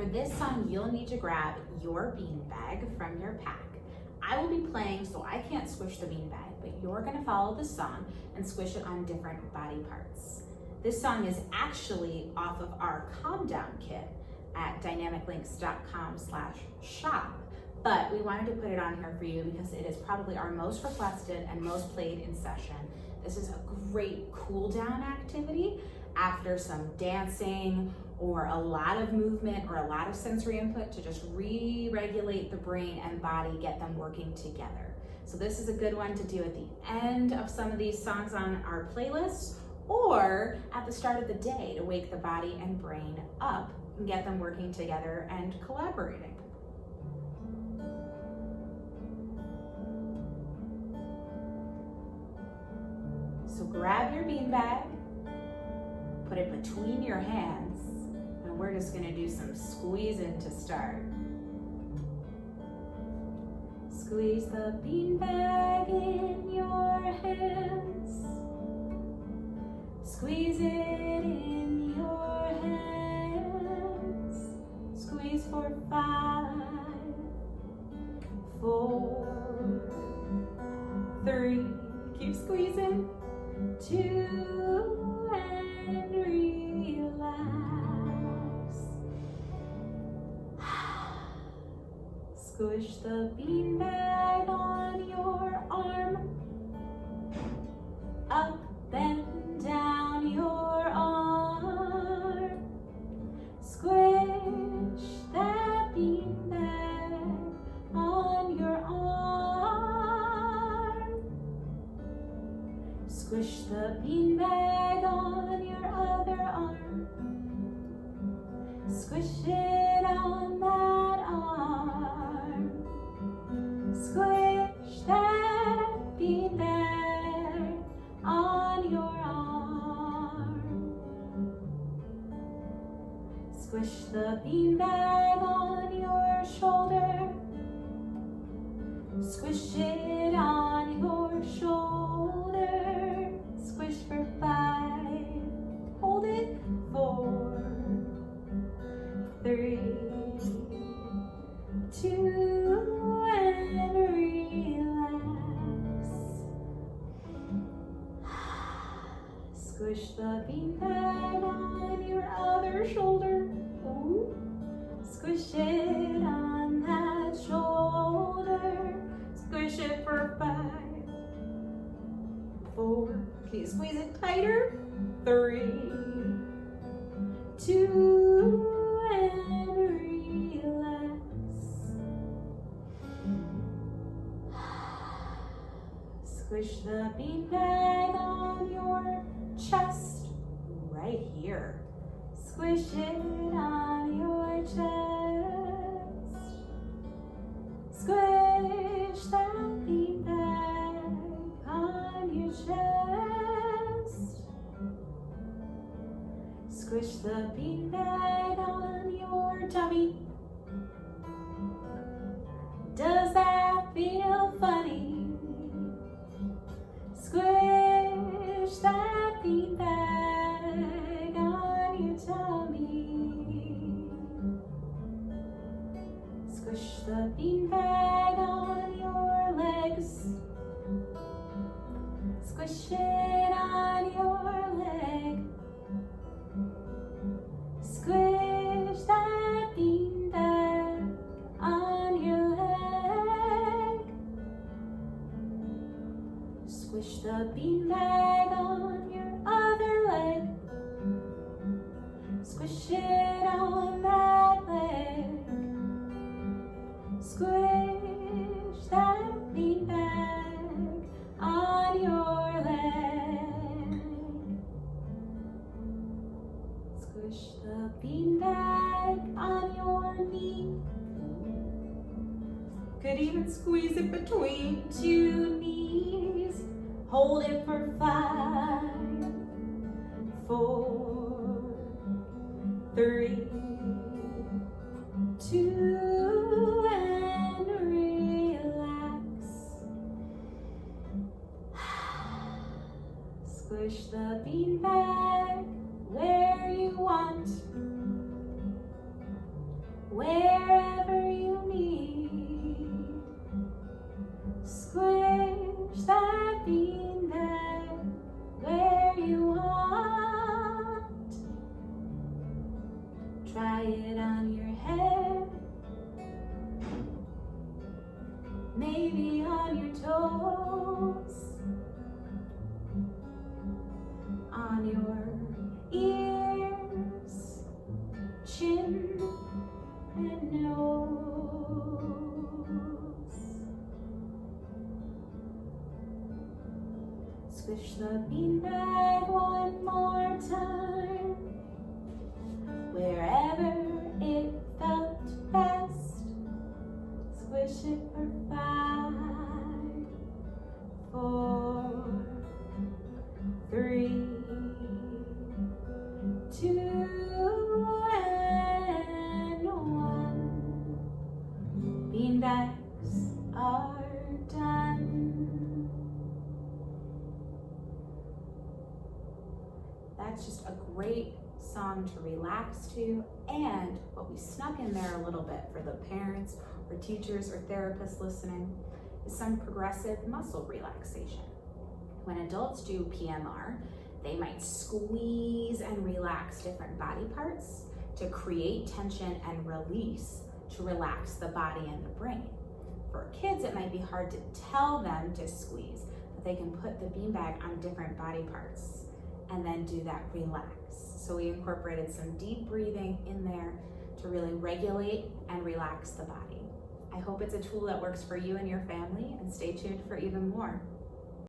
For this song, you'll need to grab your bean bag from your pack. I will be playing, so I can't squish the bean bag, but you're gonna follow the song and squish it on different body parts. This song is actually off of our Calm Down kit at dynamiclinks.com/shop, but we wanted to put it on here for you because it is probably our most requested and most played in session. This is a great cool down activity after some dancing or a lot of movement or a lot of sensory input to just re-regulate the brain and body, get them working together. So this is a good one to do at the end of some of these songs on our playlist or at the start of the day to wake the body and brain up and get them working together and collaborating. So grab your beanbag, put it between your hands, and we're just gonna do some squeezing to start. Squeeze the beanbag in your hands. Squeeze it in your hands. Squeeze for 5, 4, 3. Keep squeezing. 2, and relax. Squish the beanbag on your arm. Up and down your arm. Squish that beanbag on your arm. Squish the beanbag on your other arm. Squish it on that arm. Squish that beanbag on your arm. Squish the beanbag on your shoulder. Squish it on your shoulder. Squish for 5. Hold it. 4, 3, 2, and relax. Squish the beanbag on your other shoulder. Ooh. Squish it on that shoulder. Squish it for 5, 4. Can you squeeze it tighter? 3, 2, and relax. Squish the beanbag on your chest, right here. Squish it on your chest. Squish that beanbag on your chest. Squish the beanbag on your tummy. Does that feel funny? Squish that beanbag on your tummy. Squish the beanbag on your legs. Squish it on your leg. Squish that beanbag on your leg. Squish the beanbag on your other leg. Squish it on that leg. Squish that beanbag on your leg. Squish the beanbag on your knee. Could even squeeze it between 2 knees. Hold it for 5, 4, 3, 2, and relax. Squish the beanbag where you want. Try it on your head, maybe on your toes, on your ears, chin, and nose. Squish the bean bag one more time, wherever it felt best. Squish it for 5, 4, 3, 2, and 1. Bean bags are done. That's just a great song to relax to, and what we snuck in there a little bit for the parents or teachers or therapists listening is some progressive muscle relaxation. When adults do PMR, they might squeeze and relax different body parts to create tension and release to relax the body and the brain. For kids, it might be hard to tell them to squeeze, but they can put the beanbag on different body parts and then do that relax. So we incorporated some deep breathing in there to really regulate and relax the body. I hope it's a tool that works for you and your family, and stay tuned for even more.